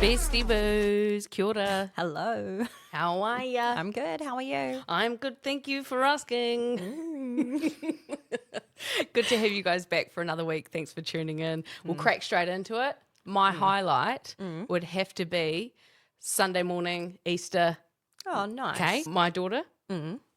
Bestie Boos, kia ora. Hello. How are ya? I'm good. How are you? I'm good, thank you for asking. Good to have you guys back for another week. Thanks for tuning in. We'll crack straight into it. My highlight would have to be Sunday morning, Easter. Oh, nice. Okay, my daughter,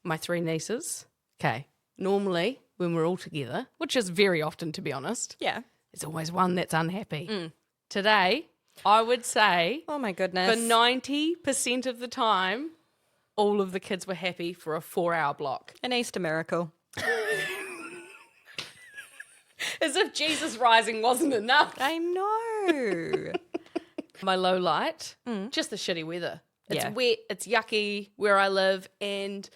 my three nieces. Okay, normally when we're all together, which is very often to be honest, Yeah. there's always one that's unhappy. Today, I would say Oh, my goodness. for 90% of the time, all of the kids were happy for a 4-hour block. An Easter miracle. As if Jesus rising wasn't enough. I know. My low light, just the shitty weather. It's Yeah. wet, it's yucky where I live, and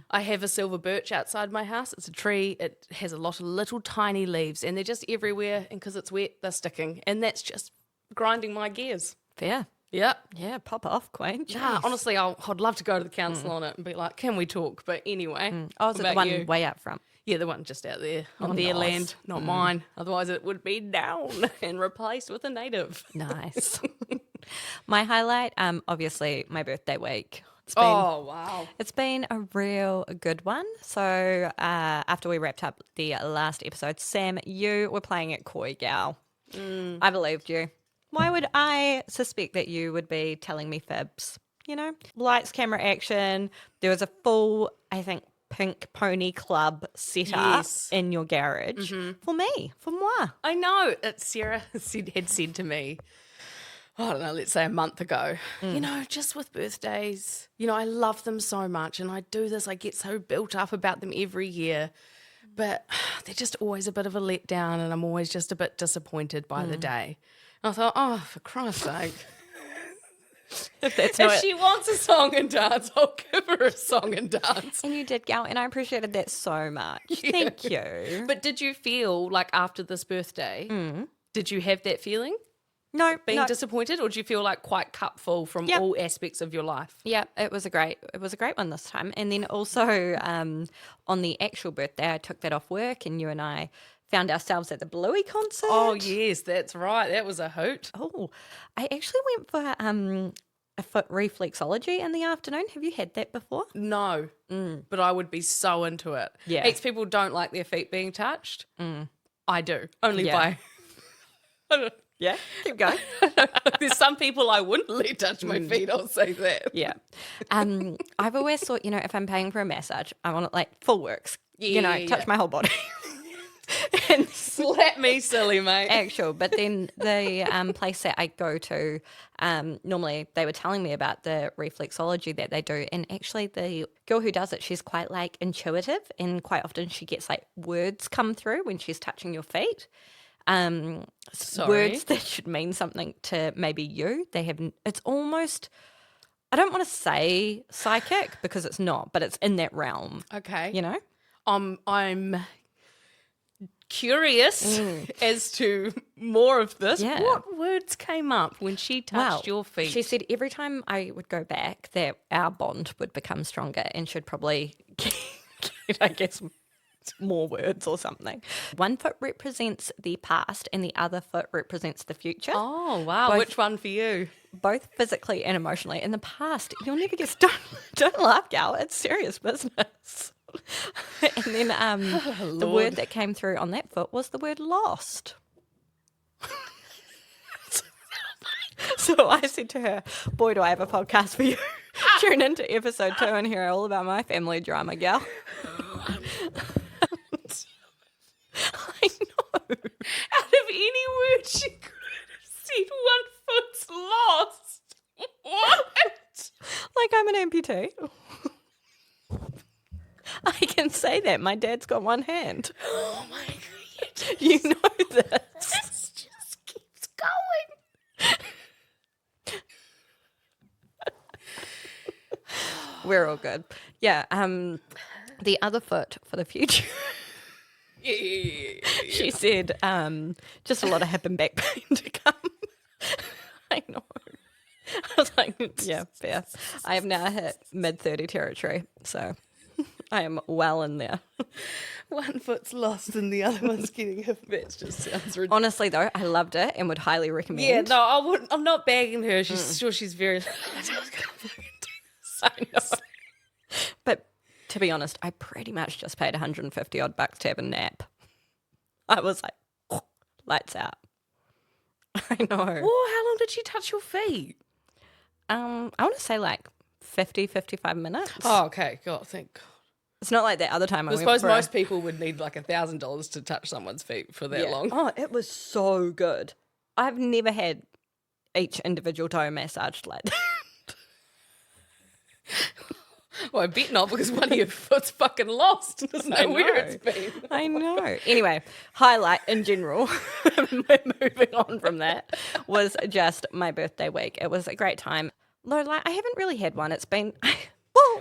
I have a silver birch outside my house. It's a tree. It has a lot of little tiny leaves, and they're just everywhere, and because it's wet, they're sticking. And that's just grinding my gears. Fair. Yep. Yeah, pop off, Queen. Nah, Jeez. honestly, I'd love to go to the council on it and be like, can we talk? But anyway. Oh, is it the about one you? way out front? Yeah, the one just out there on their nice. land, not mine. Otherwise, it would be down and replaced with a native. Nice. My highlight, obviously, my birthday week. Wow. It's been a real good one. So after we wrapped up the last episode, Sam, you were playing at Koi Gal. I believed you. Why would I suspect that you would be telling me fibs? You know, lights, camera, action. There was a full, I think, Pink Pony Club set up Yes. in your garage for me, for moi. I know. Sarah had said to me, I don't know, let's say a month ago, you know, just with birthdays, you know, I love them so much and I do this, I get so built up about them every year, but they're just always a bit of a letdown and I'm always just a bit disappointed by the day. And I thought, oh, for Christ's sake. If she wants a song and dance, I'll give her a song and dance. And you did, Gal, and I appreciated that so much. Thank you. But did you feel like after this birthday, did you have that feeling? No, Being no. disappointed, or do you feel like quite cupful from Yep. all aspects of your life? Yeah, it was a great one this time. And then also on the actual birthday, I took that off work, and you and I found ourselves at the Bluey concert. Oh yes, that's right. That was a hoot. Oh, I actually went for a foot reflexology in the afternoon. Have you had that before? No, but I would be so into it. Yeah. Ex people don't like their feet being touched. I do, only Yeah. by. I don't- Yeah, keep going. There's some people I wouldn't let touch my feet. I'll say that. Yeah. I've always thought, you know, if I'm paying for a massage, I want it like full works. You know, Yeah. touch my whole body. And Slap me silly, mate. actual, but then the place that I go to, normally they were telling me about the reflexology that they do, and actually the girl who does it, she's quite like intuitive, and quite often she gets like words come through when she's touching your feet. Sorry. Words that should mean something to maybe you. They have. It's almost. I don't want to say psychic because it's not, but it's in that realm. Okay. You know. I'm curious as to more of this. Yeah. What words came up when she touched your feet? She said every time I would go back, that our bond would become stronger and should probably get, I guess, more words or something. One foot represents the past and the other foot represents the future. Oh, wow. Both- Which one for you? Both physically and emotionally. In the past, you'll never guess. Don't laugh, gal. It's serious business. And then the Lord. word that came through on that foot was the word lost. So I said to her, boy, do I have a podcast for you. Tune into episode 2 and hear all about my family drama, gal. I know. Out of any word she could have said, one foot's lost. What? Like I'm an amputee. I can say that. My dad's got one hand. Oh, my God. You know this. This just keeps going. We're all good. Yeah. The other foot for the future. Yeah. She said, just a lot of hip and back pain to come. I know. I was like, yeah, fair. I have now hit mid-30 territory, so I am well in there. One foot's lost and the other one's getting hip. That just sounds ridiculous. Honestly, though, I loved it and would highly recommend. Yeah, no, I wouldn't. I'm not bagging her. She's sure she's very. But to be honest, I pretty much just paid 150 odd bucks to have a nap. I was like, lights out. I know. Well, how long did she touch your feet? I want to say like 50, 55 minutes. Oh, okay. God, thank God. It's not like that other time I went suppose for most people would need like $1,000 to touch someone's feet for that long. Oh, it was so good. I've never had each individual toe massaged like that. Well, I bet not, because one of your foot's fucking lost. There's nowhere it's been. I know. Anyway, highlight in general, moving on from that, was just my birthday week. It was a great time. Though, like, I haven't really had one. It's been...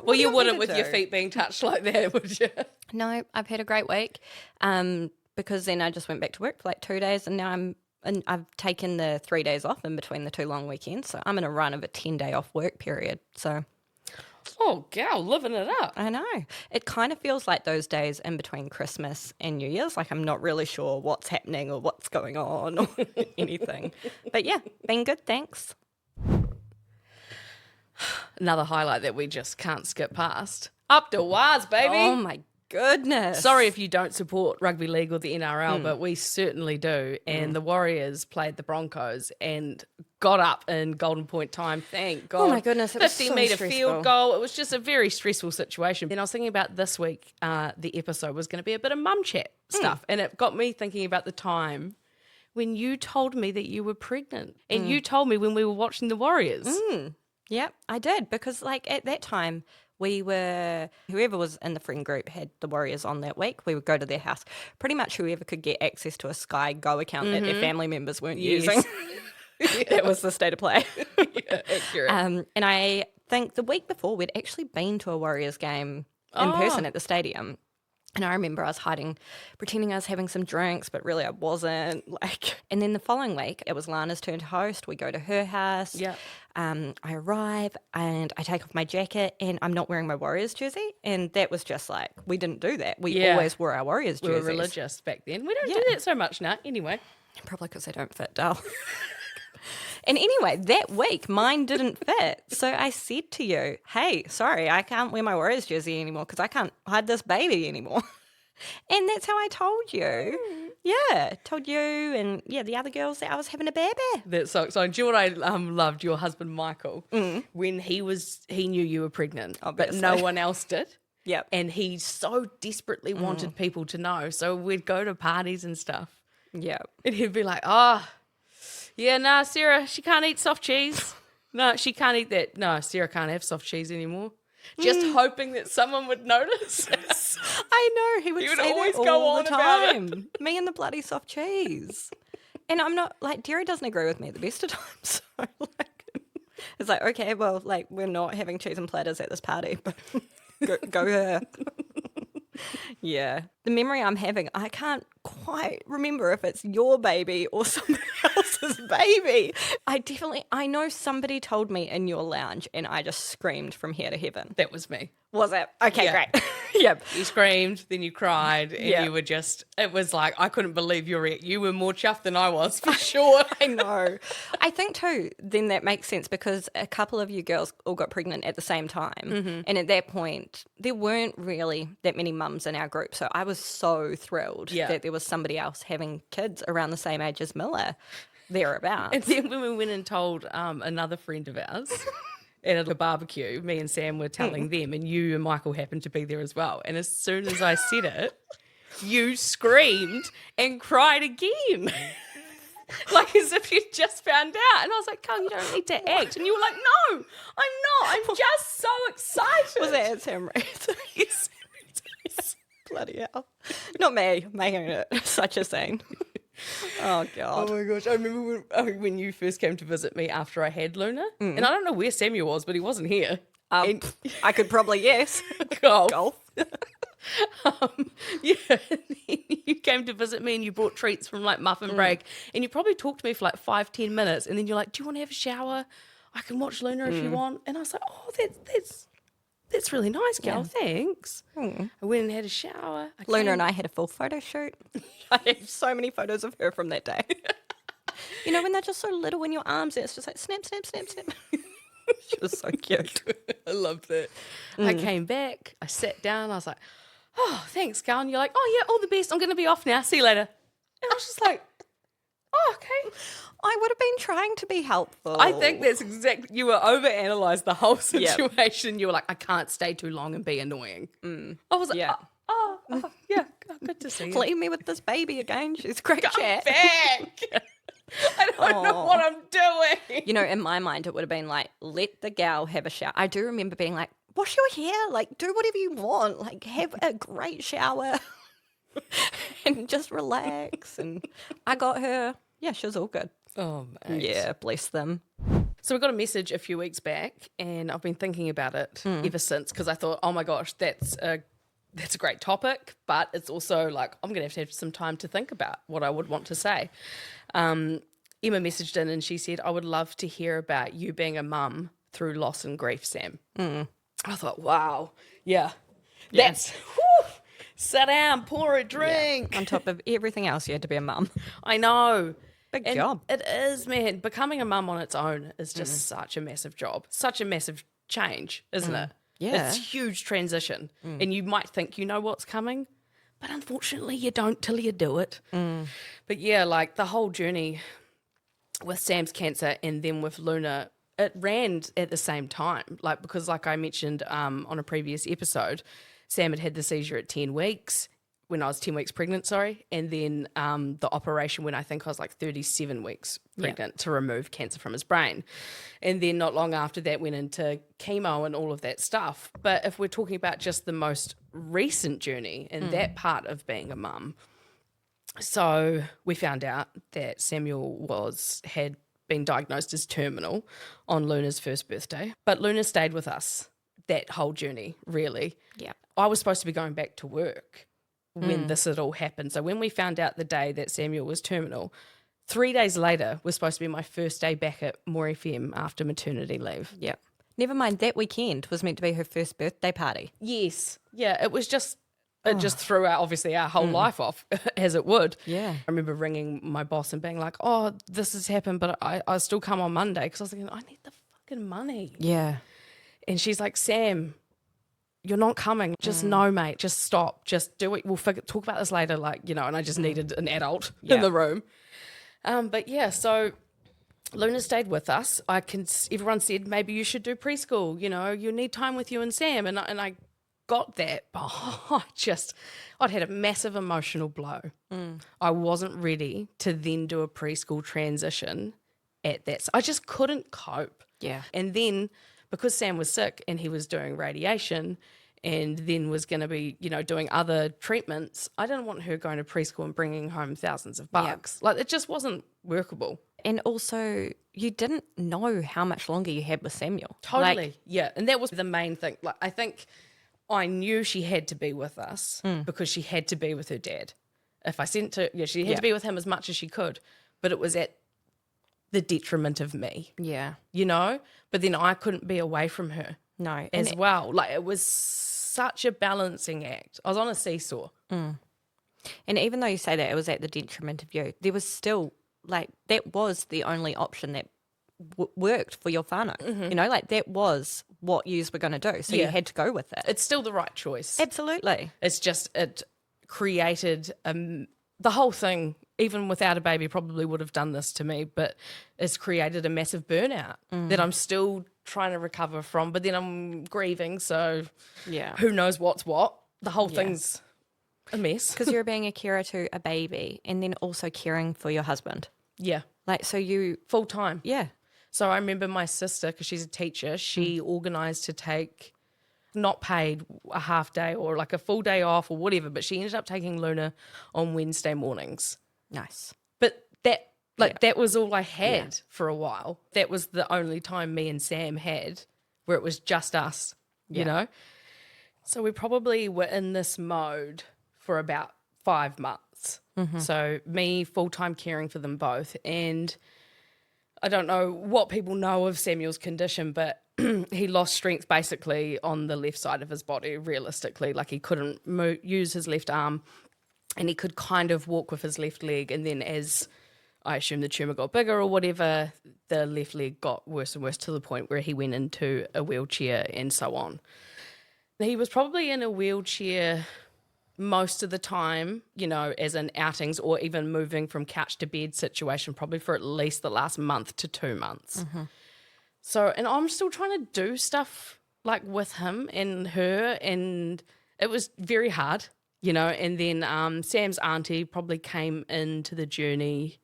Well, you wouldn't with your feet being touched like that, would you? No, I've had a great week because then I just went back to work for like 2 days and now I've taken the 3 days off in between the 2 long weekends. So I'm in a run of a 10-day off work period. So... Oh, gal, living it up. I know. It kind of feels like those days in between Christmas and New Year's. Like I'm not really sure what's happening or what's going on or anything. But yeah, been good, thanks. Another highlight that we just can't skip past. Up to Waz, baby. Oh my goodness. Sorry if you don't support rugby league or the NRL, but we certainly do. And the Warriors played the Broncos and got up in golden point time. Thank God. Oh my goodness, it was 50-metre so field stressful. goal. It was just a very stressful situation. And I was thinking about this week, the episode was going to be a bit of mum chat stuff. And it got me thinking about the time when you told me that you were pregnant. And you told me when we were watching the Warriors. Yeah, I did because like at that time whoever was in the friend group had the Warriors on that week. We would go to their house. Pretty much whoever could get access to a Sky Go account that their family members weren't using. That was the state of play. Yeah, accurate. And I think the week before we'd actually been to a Warriors game in person at the stadium. And I remember I was pretending I was having some drinks, but really I wasn't. And then the following week, it was Lana's turn to host. We go to her house. Yeah. I arrive and I take off my jacket and I'm not wearing my Warriors jersey. And that was just like, we didn't do that. We always wore our Warriors jerseys. We were religious back then. We don't do that so much now. Anyway. Probably because they don't fit, Dale. And anyway, that week, mine didn't fit. So I said to you, hey, sorry, I can't wear my Warriors jersey anymore because I can't hide this baby anymore. And that's how I told you. Yeah, told you and, the other girls that I was having a baby. That's so exciting. Do you know what I loved? Your husband, Michael, when he knew you were pregnant, Obviously. but no one else did. Yep. And he so desperately wanted people to know. So we'd go to parties and stuff. Yeah. And he'd be like, oh, yeah, nah, Sarah, she can't eat soft cheese. No, she can't eat that. No, Sarah can't have soft cheese anymore. Just hoping that someone would notice. I know. He would say always that go all on the about time. Me and the bloody soft cheese. And I'm not, like, Derry doesn't agree with me at the best of times. So, it's like, okay, well, like, we're not having cheese and platters at this party, but go her. Yeah. The memory I'm having, I can't quite remember if it's your baby or somebody else's baby. I know somebody told me in your lounge and I just screamed from here to heaven. That was me. Was it? Okay, Yeah. great. Yep. You screamed, then you cried, and Yeah. you were just, it was like, I couldn't believe your reaction. You were more chuffed than I was, for sure. I know. I think too, then that makes sense because a couple of you girls all got pregnant at the same time. And at that point, there weren't really that many mums in our group. So I was so thrilled that there was somebody else having kids around the same age as Miller, thereabouts. And then when we went and told another friend of ours at a barbecue, me and Sam were telling them, and you and Michael happened to be there as well. And as soon as I said it, you screamed and cried again. Like as if you'd just found out. And I was like, Carl, you don't need to act. And you were like, no, I'm not. I'm just so excited. Was that Sam Reed? Yes. Bloody hell. Not me making it such a scene. Oh, God. Oh my gosh. I remember when you first came to visit me after I had Luna. And I don't know where Samuel was, but he wasn't here. I could probably guess. Golf. Yeah. You came to visit me and you brought treats from like muffin break. And you probably talked to me for like 5-10 minutes. And then you're like, do you want to have a shower? I can watch Luna if you want. And I was like, oh, that's really nice, gal. Thanks. I went and had a shower. Luna and I had a full photo shoot. I have so many photos of her from that day. You know, when they're just so little in your arms, and it's just like snap, snap, snap, snap. She was so cute. I loved it. I came back. I sat down. I was like, oh, thanks, gal. And you're like, oh, yeah, all the best. I'm going to be off now. See you later. And I was just like, oh, okay. I would have been trying to be helpful. I think that's exactly, you were overanalyzed the whole situation. You were like, I can't stay too long and be annoying. I was like, oh, yeah, good to see you. Leave me with this baby again. She's a great chat. Back. I don't know what I'm doing. You know, in my mind, it would have been like, let the gal have a shower. I do remember being like, wash your hair, like, do whatever you want, like, have a great shower and just relax. And I got her. Yeah, she was all good. Oh, mate. Yeah, bless them. So we got a message a few weeks back, and I've been thinking about it ever since, because I thought, oh my gosh, that's a great topic, but it's also like I'm going to have some time to think about what I would want to say. Emma messaged in and she said, I would love to hear about you being a mum through loss and grief, Sam. I thought, wow, yeah. That's, sit down, pour a drink. Yeah. On top of everything else, you had to be a mum. I know. Big job. It is, man. Becoming a mum on its own is just such a massive job, such a massive change, isn't it? Yeah. It's a huge transition. And you might think you know what's coming, but unfortunately you don't till you do it. But yeah, like the whole journey with Sam's cancer and then with Luna, it ran at the same time. Like, because like I mentioned on a previous episode, Sam had the seizure at 10 weeks when I was 10 weeks pregnant, and then the operation when I think I was like 37 weeks pregnant to remove cancer from his brain. And then not long after that went into chemo and all of that stuff. But if we're talking about just the most recent journey and that part of being a mum, so we found out that Samuel had been diagnosed as terminal on Luna's first birthday. But Luna stayed with us that whole journey, really. Yeah. I was supposed to be going back to work when this had all happened. So when we found out the day that Samuel was terminal, 3 days later was supposed to be my first day back at More FM after maternity leave. Yeah. Never mind, that weekend was meant to be her first birthday party. Yes. Yeah, it was just... It just threw out, obviously, our whole life off, as it would. Yeah. I remember ringing my boss and being like, oh, this has happened, but I still come on Monday, because I was thinking, I need the fucking money. Yeah. And she's like, Sam, you're not coming. Just no, mate. Just stop. Just do it. We'll talk about this later, like, you know, and I just needed an adult in the room. But yeah, so Luna stayed with us. Everyone said, maybe you should do preschool. You know, you need time with you and Sam. And I got that, but I'd had a massive emotional blow. I wasn't ready to then do a preschool transition at that. So I just couldn't cope. Yeah. And then because Sam was sick and he was doing radiation and then was going to be, you know, doing other treatments, I didn't want her going to preschool and bringing home thousands of bucks. Like, it just wasn't workable. And also, you didn't know how much longer you had with Samuel. Totally. Like, yeah. And that was the main thing. Like, I think I knew she had to be with us because she had to be with her dad. If I sent to, she had to be with him as much as she could, but it was at the detriment of me. Yeah. You know? But then I couldn't be away from her. No. As well. Like, it was such a balancing act. I was on a seesaw. And even though you say that it was at the detriment of you, there was still, like, that was the only option that worked for your whānau. You know, like, that was what yous were going to do. So you had to go with it. It's still the right choice. Absolutely. It's just, it created the whole thing, even without a baby, probably would have done this to me, but it's created a massive burnout that I'm still trying to recover from, but then I'm grieving, so who knows what's what. The whole thing's a mess. Because you're being a carer to a baby and then also caring for your husband. Yeah. Like, so you... Full time. Yeah. So I remember my sister, because she's a teacher, she organised to take, not paid, a half day or like a full day off or whatever, but she ended up taking Luna on Wednesday mornings. Nice. But that, that was all I had for a while. That was the only time me and Sam had where it was just us, you know? So we probably were in this mode for about 5 months. So me full-time caring for them both. And I don't know what people know of Samuel's condition, but he lost strength basically on the left side of his body, realistically. Like he couldn't use his left arm, and he could kind of walk with his left leg. And then as I assume the tumour got bigger or whatever, the left leg got worse and worse to the point where he went into a wheelchair and so on. He was probably in a wheelchair most of the time, you know, as in outings or even moving from couch to bed situation, probably for at least the last month to 2 months. Mm-hmm. So, and I'm still trying to do stuff like with him and her, and it was very hard, you know. And then Sam's auntie probably came into the journey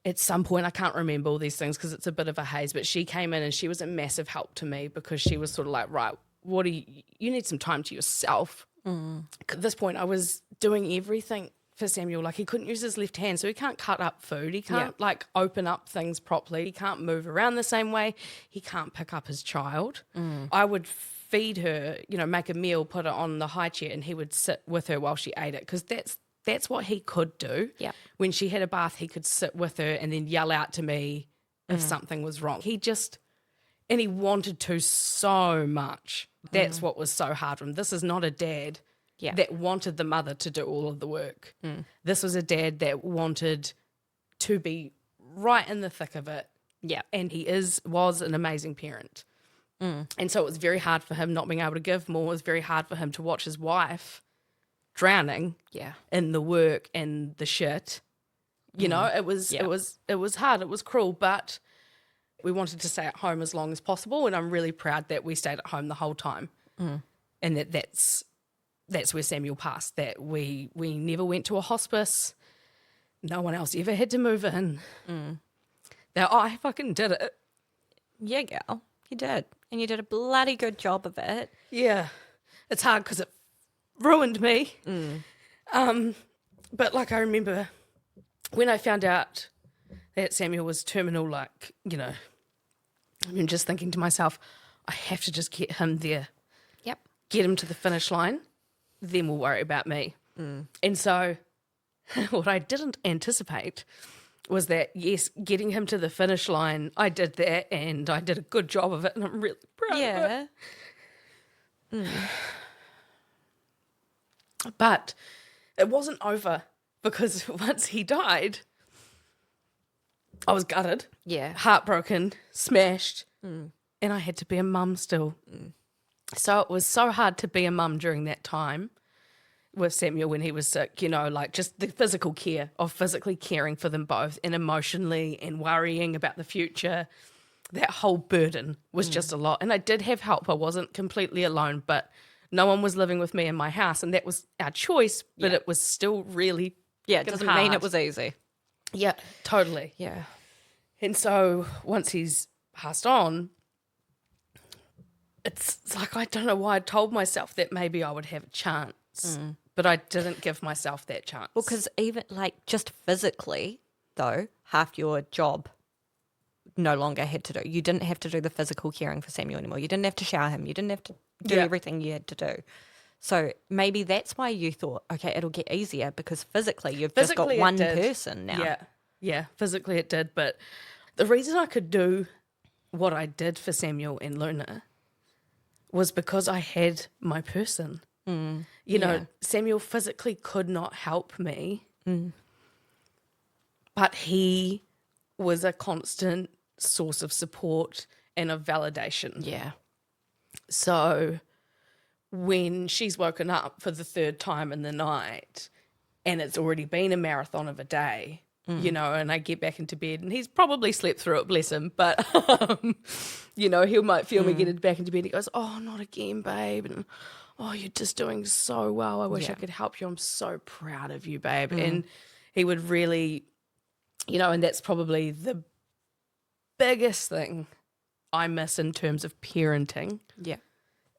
at some point. I can't remember all these things because it's a bit of a haze, but she came in and she was a massive help to me because she was sort of like, right, what do you need some time to yourself. At this point, I was doing everything for Samuel. Like he couldn't use his left hand, so he can't cut up food. He can't like open up things properly. He can't move around the same way. He can't pick up his child. I would feed her, you know, make a meal, put it on the high chair, and he would sit with her while she ate it because that's what he could do. Yeah. When she had a bath, he could sit with her and then yell out to me if something was wrong. And he wanted to so much. That's what was so hard for him. This is not a dad that wanted the mother to do all of the work. This was a dad that wanted to be right in the thick of it. Yeah. And he was an amazing parent. And so it was very hard for him not being able to give more. It was very hard for him to watch his wife drowning in the work and the shit. You know, it was hard. It was cruel, but we wanted to stay at home as long as possible, and I'm really proud that we stayed at home the whole time, and that's where Samuel passed. That we never went to a hospice. No one else ever had to move in. That I fucking did it. Yeah, girl, you did, and you did a bloody good job of it. Yeah, it's hard because it ruined me. But like I remember when I found out that Samuel was terminal, like, you know, I'm just thinking to myself, I have to just get him there. Yep. Get him to the finish line, then we'll worry about me. And so what I didn't anticipate was that, yes, getting him to the finish line, I did that and I did a good job of it and I'm really proud of it. But it wasn't over because once he died, I was gutted, heartbroken, smashed, and I had to be a mum still. So it was so hard to be a mum during that time with Samuel when he was sick, you know, like just the physical care of physically caring for them both and emotionally and worrying about the future. That whole burden was just a lot. And I did have help. I wasn't completely alone, but no one was living with me in my house, and that was our choice, but it was still really it doesn't mean it was easy. Yeah, totally. Yeah. And so once he's passed on, it's like I don't know why I told myself that maybe I would have a chance, but I didn't give myself that chance. Well, because even like just physically, though, half your job no longer had to do. You didn't have to do the physical caring for Samuel anymore. You didn't have to shower him. You didn't have to do everything you had to do. So maybe that's why you thought, okay, it'll get easier because physically just got one person now. Yeah, physically it did. But the reason I could do what I did for Samuel and Luna was because I had my person. You know, Samuel physically could not help me, but he was a constant source of support and of validation. Yeah. So when she's woken up for the third time in the night and it's already been a marathon of a day, you know, and I get back into bed and he's probably slept through it, bless him, but, you know, he might feel me getting back into bed. He goes, oh, not again, babe. And, oh, you're just doing so well. I wish I could help you. I'm so proud of you, babe. And he would really, you know, and that's probably the biggest thing I miss in terms of parenting. Yeah.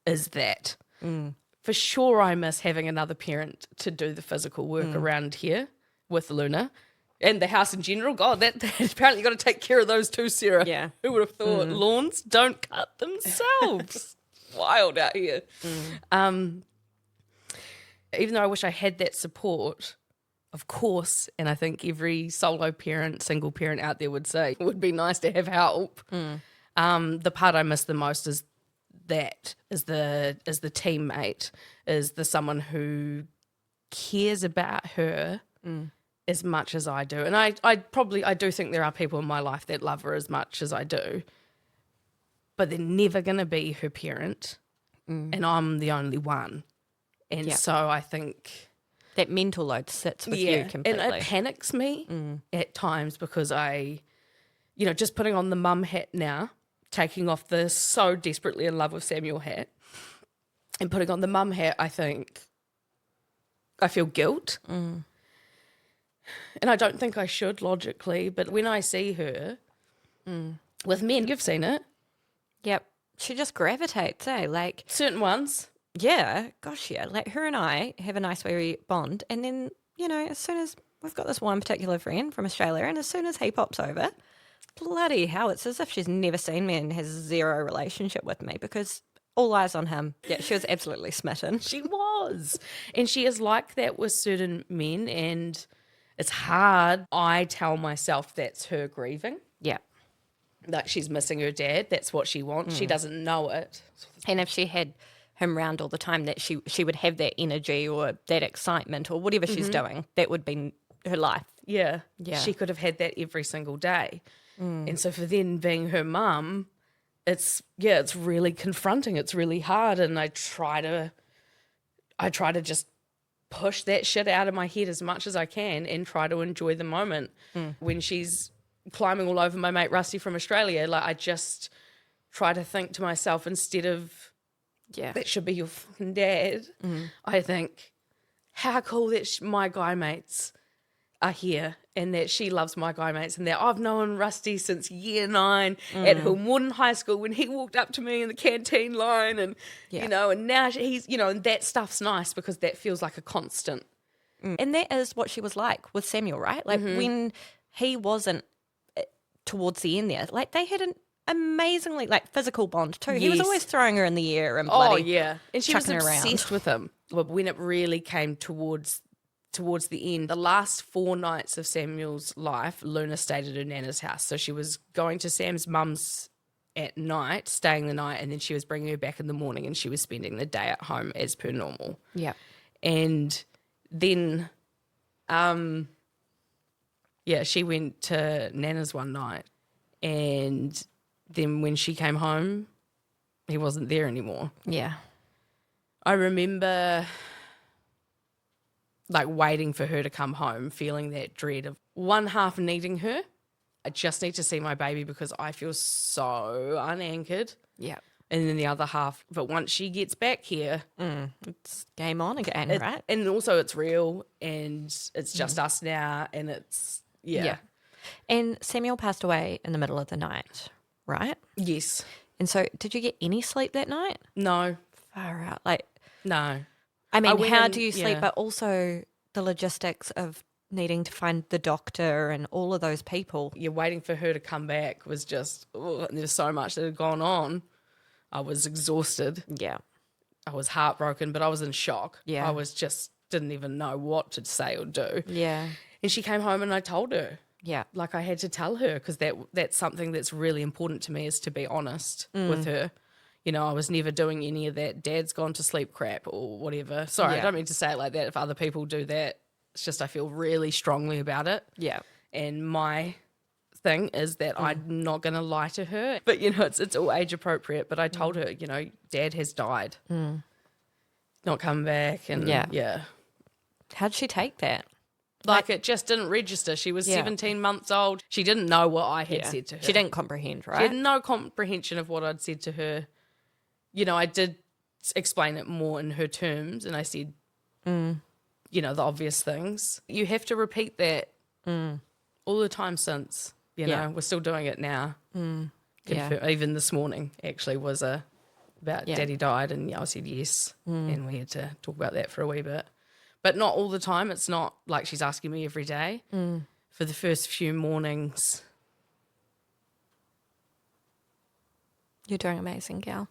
Is that. For sure I miss having another parent to do the physical work around here with Luna and the house in general. God, that apparently got to take care of those too, Sarah. Yeah. Who would have thought lawns don't cut themselves? Wild out here. Even though I wish I had that support, of course, and I think every solo parent, single parent out there would say, it would be nice to have help. The part I miss the most is the teammate, is the someone who cares about her as much as I do. And I do think there are people in my life that love her as much as I do, but they're never going to be her parent, and I'm the only one. And so I think that mental load sits with you completely. And it panics me at times because just putting on the mum hat now, taking off the so desperately in love with Samuel hat and putting on the mum hat, I think I feel guilt. And I don't think I should logically, but when I see her with men, you've seen it. Yep. She just gravitates, eh? Like Certain ones. Yeah, gosh, yeah. Like her and I have a nice wee bond. And then, as soon as we've got this one particular friend from Australia, and as soon as he pops over, bloody hell, it's as if she's never seen me and has zero relationship with me because all eyes on him. Yeah, she was absolutely smitten. She was. And she is like that with certain men, and it's hard. I tell myself that's her grieving. Yeah. Like she's missing her dad. That's what she wants. She doesn't know it. And if she had him round all the time, that she would have that energy or that excitement or whatever she's doing, that would be her life. Yeah. Yeah. She could have had that every single day. And so for then being her mum, it's really confronting. It's really hard. And I try to just push that shit out of my head as much as I can and try to enjoy the moment. When she's climbing all over my mate Rusty from Australia, like I just try to think to myself, instead of that should be your fucking dad, I think, how cool that my guy mates are here and that she loves my guy mates and that I've known Rusty since year 9 at Hillmorden High School when he walked up to me in the canteen line and, and now he's, and that stuff's nice because that feels like a constant. And that is what she was like with Samuel, right? Like when he wasn't towards the end there, like they had an amazingly physical bond too. He was always throwing her in the air and bloody and she was chucking her around. obsessed with him. But when it really came towards the end, the last 4 nights of Samuel's life, Luna stayed at her nana's house. So she was going to Sam's mum's at night, staying the night, and then she was bringing her back in the morning, and she was spending the day at home as per normal. Yeah. And then, she went to nana's one night, and then when she came home, he wasn't there anymore. Yeah. I remember waiting for her to come home, feeling that dread of one half needing her. I just need to see my baby because I feel so unanchored. Yeah. And then the other half, but once she gets back here, it's game on again, right? And also it's real and it's just us now and it's, yeah. And Samuel passed away in the middle of the night, right? Yes. And so did you get any sleep that night? No. Far out. No. I mean, how do you sleep? But also the logistics of needing to find the doctor and all of those people. You're waiting for her to come back was just, there's so much that had gone on. I was exhausted. Yeah. I was heartbroken, but I was in shock. Yeah. I was just, didn't even know what to say or do. Yeah. And she came home and I told her. Yeah. Like I had to tell her because that's something that's really important to me, is to be honest with her. I was never doing any of that dad's gone to sleep crap or whatever. Sorry, I don't mean to say it like that. If other people do that, it's just I feel really strongly about it. Yeah. And my thing is that I'm not going to lie to her. But, it's all age appropriate. But I told her, dad has died. Not coming back. And yeah. How'd she take that? It just didn't register. She was 17 months old. She didn't know what I had said to her. She didn't comprehend, right? She had no comprehension of what I'd said to her. I did explain it more in her terms, and I said, the obvious things. You have to repeat that all the time since, we're still doing it now. Even this morning actually was about Daddy died, and I said yes, and we had to talk about that for a wee bit. But not all the time. It's not like she's asking me every day. For the first few mornings. You're doing amazing, gal.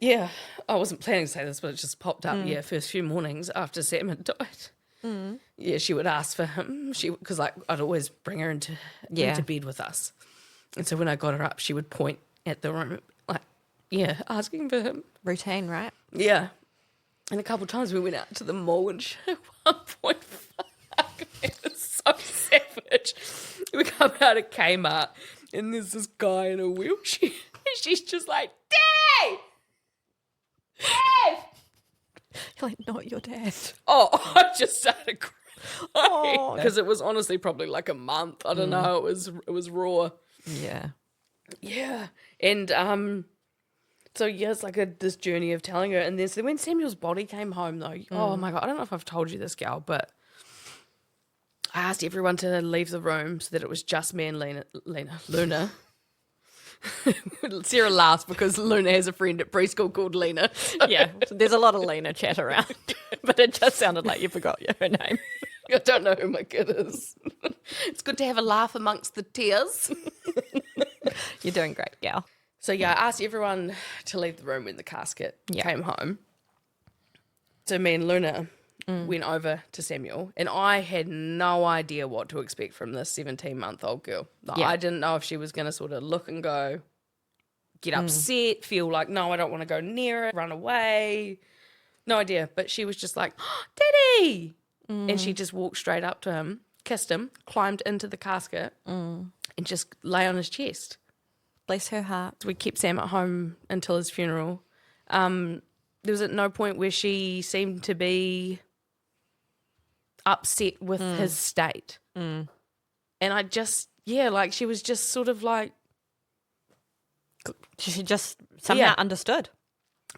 Yeah, I wasn't planning to say this, but it just popped up. Yeah, first few mornings after Sam had died. Yeah, she would ask for him. Because like I'd always bring her into bed with us. And so when I got her up, she would point at the room, like, asking for him. Routine, right? Yeah. And a couple of times we went out to the mall and she, at one point, fuck, it was so savage. We come out of Kmart and there's this guy in a wheelchair and she's just like, Dad! Dad! You're like, not your dad. Oh, I just started crying. Because it was honestly probably like a month. I don't know. It was raw. Yeah. Yeah. And so it's like this journey of telling her. And then so when Samuel's body came home though, oh my God, I don't know if I've told you this, gal, but I asked everyone to leave the room so that it was just me and Luna. Sarah laughs because Luna has a friend at preschool called Lena. Yeah, there's a lot of Lena chat around, but it just sounded like you forgot her name. I don't know who my kid is. It's good to have a laugh amongst the tears. You're doing great, gal. So I asked everyone to leave the room when the casket came home. So me and Luna went over to Samuel, and I had no idea what to expect from this 17-month-old girl. Like, I didn't know if she was going to sort of look and go, get upset, feel like, no, I don't want to go near it, run away. No idea. But she was just like, oh, Daddy! And she just walked straight up to him, kissed him, climbed into the casket, and just lay on his chest. Bless her heart. So we kept Sam at home until his funeral. There was at no point where she seemed to be upset with his state. And I just, like she was just sort of like... She just somehow understood.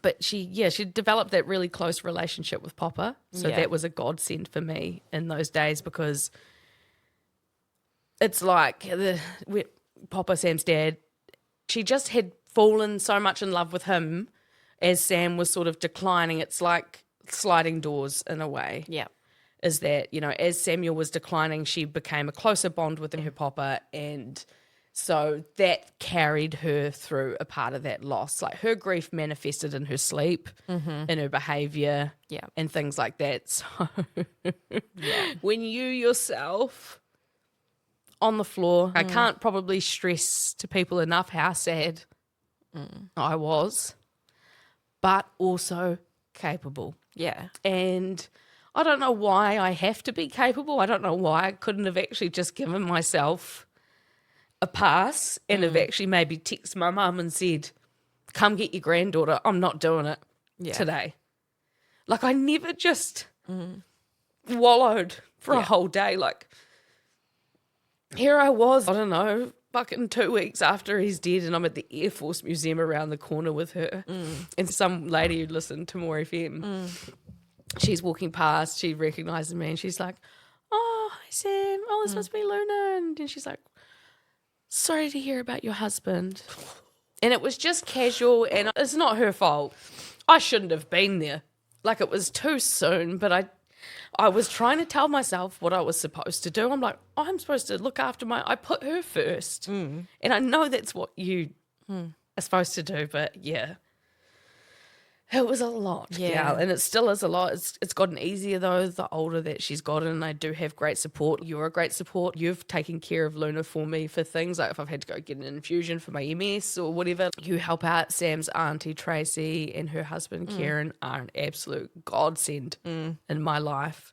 But she developed that really close relationship with Poppa. So that was a godsend for me in those days because it's like Poppa, Sam's dad, she just had fallen so much in love with him as Sam was sort of declining. It's like sliding doors in a way. Yeah. Is that, as Samuel was declining, she became a closer bond with her Poppa, and so that carried her through a part of that loss. Like her grief manifested in her sleep, in her behaviour, and things like that. So when you yourself on the floor, I can't probably stress to people enough how sad I was, but also capable. Yeah. And I don't know why I have to be capable. I don't know why I couldn't have actually just given myself a pass and have actually maybe texted my mum and said, come get your granddaughter. I'm not doing it today. Like I never just wallowed for a whole day. Like here I was, I don't know, fucking 2 weeks after he's dead, and I'm at the Air Force Museum around the corner with her. And some lady who listened to More FM, she's walking past, she recognises me and she's like, oh, hi Sam, oh, this must be Luna. And then she's like, sorry to hear about your husband. And it was just casual, and it's not her fault. I shouldn't have been there. Like it was too soon, but I was trying to tell myself what I was supposed to do. I'm like, I'm supposed to look after I put her first. And I know that's what you are supposed to do, but it was a lot. Yeah. And it still is a lot. It's gotten easier though, the older that she's gotten, and I do have great support. You're a great support. You've taken care of Luna for me for things like if I've had to go get an infusion for my MS or whatever. You help out. Sam's auntie Tracy and her husband Kieran are an absolute godsend in my life.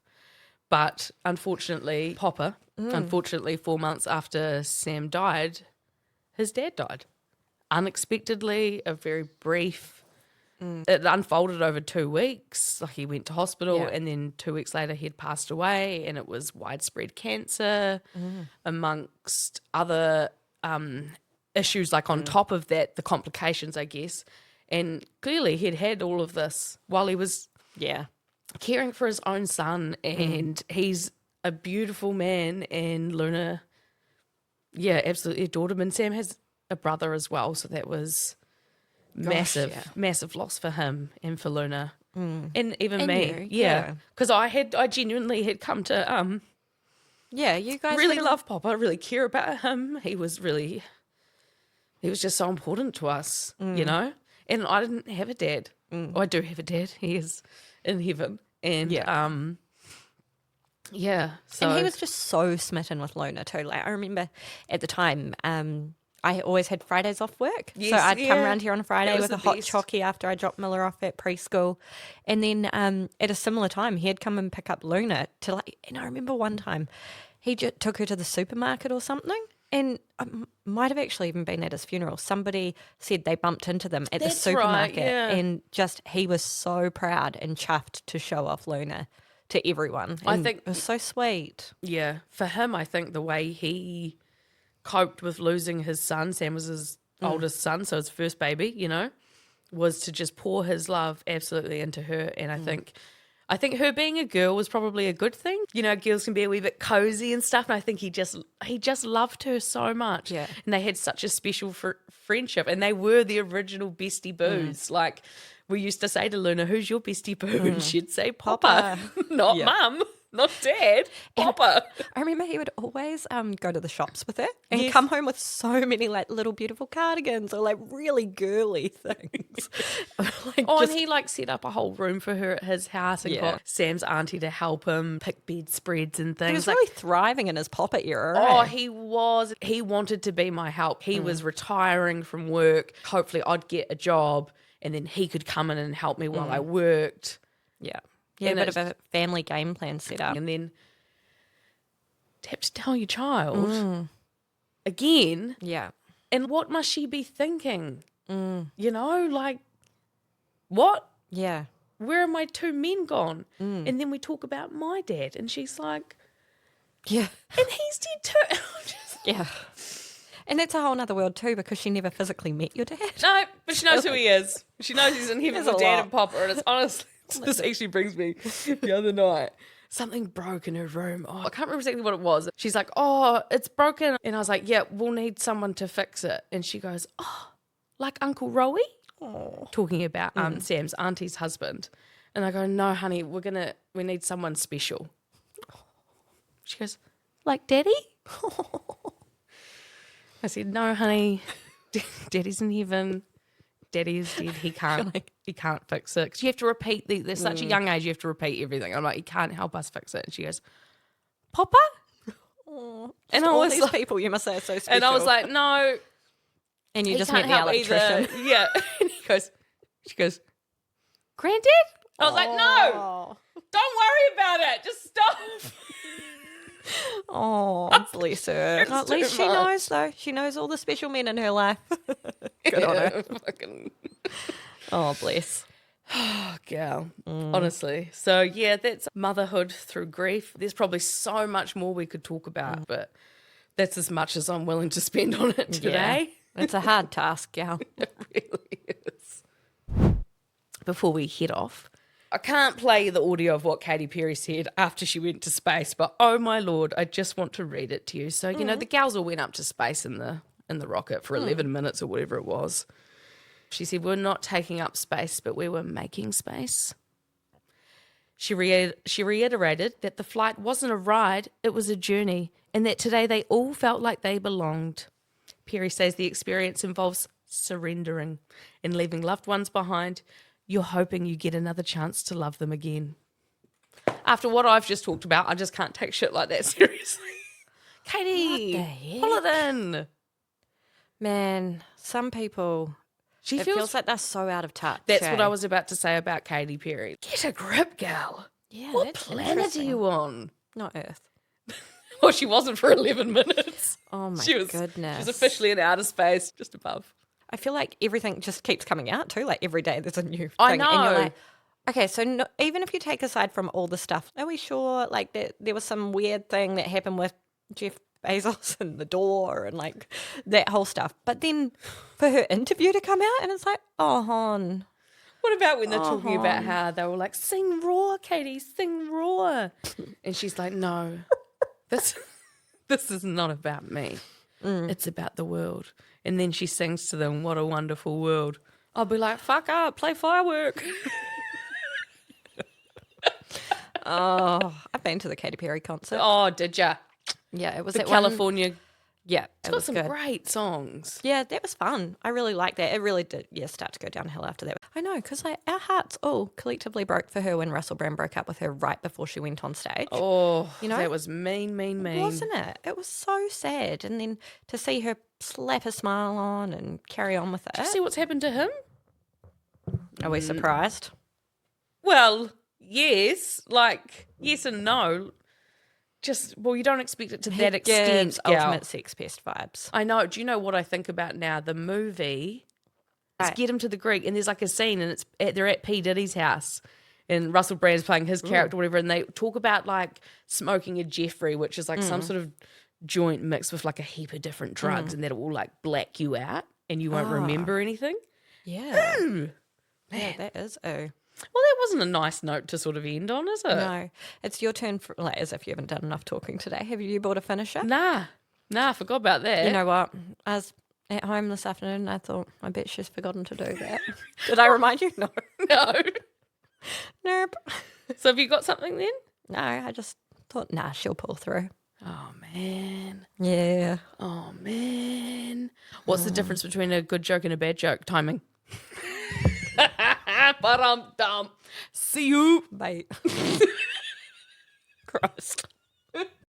But unfortunately, Poppa, 4 months after Sam died, his dad died. Unexpectedly, a very brief... It unfolded over 2 weeks. Like he went to hospital and then 2 weeks later he'd passed away, and it was widespread cancer amongst other issues, like on top of that, the complications, I guess. And clearly he'd had all of this while he was caring for his own son, and he's a beautiful man, and Luna, absolutely adored him. And Sam has a brother as well, so that was... massive loss for him and for Luna and even me. Because I genuinely had come to you guys really love Poppa, really care about him. He was just so important to us, and I didn't have a dad. I do have a dad. He is in heaven, and Yeah. So And he was just so smitten with Luna too. Like, I remember at the time, I always had Fridays off work. So Yes, I'd come yeah. around here on a Friday That was with a the hot best. chockey after I dropped Miller off at preschool. And then at a similar time, he'd come and pick up Luna to like, and I remember one time he just took her to the supermarket or something. And might have actually even been at his funeral. Somebody said they bumped into them at the That's right, supermarket. yeah. And just, he was so proud and chuffed to show off Luna to everyone. I And think- it was so sweet. yeah, for him, I think the way he coped with losing his son, Sam was his oldest son, so his first baby, you know, was to just pour his love absolutely into her. And I think her being a girl was probably a good thing. You know, girls can be a wee bit cozy and stuff. And I think he just loved her so much. Yeah. And they had such a special friendship. And they were the original bestie boos. Like, we used to say to Luna, "Who's your bestie boo?" And she'd say, "Poppa." Not Yeah. mum, not dad, Poppa. I remember he would always go to the shops with her and Yes. come home with so many like little beautiful cardigans or like really girly things. Like, Oh, just- and he like set up a whole room for her at his house and Yeah. got Sam's auntie to help him pick bedspreads and things. he was Like, really thriving in his Poppa era. oh, eh? he was. He wanted to be my help. He was retiring from work. Hopefully, I'd get a job and then he could come in and help me while I worked. Yeah. Yeah, a And bit of it's- a family game plan set up. And then to have to tell your child again, Yeah. and what must she be thinking? You know, like, what? Yeah. Where are my two men gone? And then we talk about my dad, and she's like, Yeah. and he's dead too. I'm just- Yeah. And that's a whole nother world too because she never physically met your dad. no, but she knows who he is. She knows he's in heaven There's with a dad lot. and Poppa, and it's honestly, this actually brings me the other night. Something broke in her room. Oh, I can't remember exactly what it was. She's like, "Oh, it's broken." And I was like, "Yeah, we'll need someone to fix it." And she goes, "Oh, like Uncle Rowie?" Talking about Sam's auntie's husband. And I go, "No, honey, we need someone special." She goes, "Like Daddy?" I said, "No, honey, Daddy's in heaven. Daddy is dead. He can't fix it." Because you have to repeat. There's such a young age, you have to repeat everything. I'm like, "He can't help us fix it." And she goes, "Poppa?" And I All was these like, people you must say are so special. and I was like, "No, and you he just can't met the help either." electrician. Yeah. And she goes, "Granddad?" I was like, "No, don't worry about it. Just stop." Oh, bless her. At too least she much. knows, though. She knows all the special men in her life. Good on her. Fucking Oh, bless. gal, honestly. So yeah, that's motherhood through grief. There's probably so much more we could talk about, but that's as much as I'm willing to spend on it today. It's a hard task, gal. It really is. Before we head off, I can't play the audio of what Katy Perry said after she went to space, but oh my Lord, I just want to read it to you. So, you know, the gals all went up to space in the rocket for 11 minutes or whatever it was. She said, "We're not taking up space, but we were making space." She reiterated that the flight wasn't a ride, it was a journey, and that today they all felt like they belonged. Perry says the experience involves surrendering and leaving loved ones behind. You're hoping you get another chance to love them again. After what I've just talked about, I just can't take shit like that seriously. Katie, What the heck? pull it in. Man, some people, She it feels, feels like they're so out of touch. that's eh? what I was about to say about Katy Perry. Get a grip, gal. Yeah, What that's planet are interesting. you on? Not Earth. Well, she wasn't for 11 minutes. Oh, my She was goodness. officially in outer space, just above. I feel like everything just keeps coming out too. Like every day there's a new thing. I And you're know. like, okay, so no, even if you take aside from all the stuff, are we sure like that there was some weird thing that happened with Jeff Bezos and the door and like that whole stuff? But then for her interview to come out and it's like, oh, hon. What about when they're talking about how they were like, "Sing raw, Katie, sing raw," and she's like, "No, this is not about me. It's about the world." And then she sings to them, "What a wonderful world." I'll be like, "Fuck up, play firework." Oh, I've been to the Katy Perry concert. Oh, did ya? Yeah, it was The at one- California Yeah, It's it got was some good. great songs. Yeah, that was fun. I really liked that. It really did, start to go downhill after that. I know, because our hearts all collectively broke for her when Russell Brand broke up with her right before she went on stage. Oh, You know? that was mean. Wasn't it? It was so sad. And then to see her slap a smile on and carry on with it. Did you see what's happened to him? Are we surprised? Well, yes. Yes and no. You don't expect it to that extent, Gives gal. ultimate sex pest vibes. I know. Do you know what I think about now? The movie, it's Right. Get Him to the Greek, and there's a scene, and they're at P. Diddy's house, and Russell Brand's playing his character, whatever, and they talk about smoking a Jeffrey, which is some sort of joint mixed with a heap of different drugs, and that'll all black you out, and you won't remember anything. Yeah. Ooh, Yeah, that is. Oh. well, that wasn't a nice note to sort of end on, is it? No. It's your turn, as if you haven't done enough talking today. Have you bought a finisher? Nah, I forgot about that. You know what? I was at home this afternoon and I thought, I bet she's forgotten to do that. Did I remind you? No. No. Nope. So have you got something then? No, I just thought, nah, she'll pull through. Oh, man. Yeah. Oh, man. What's the difference between a good joke and a bad joke? Timing. But I'm dumb. See you. Bye. Christ.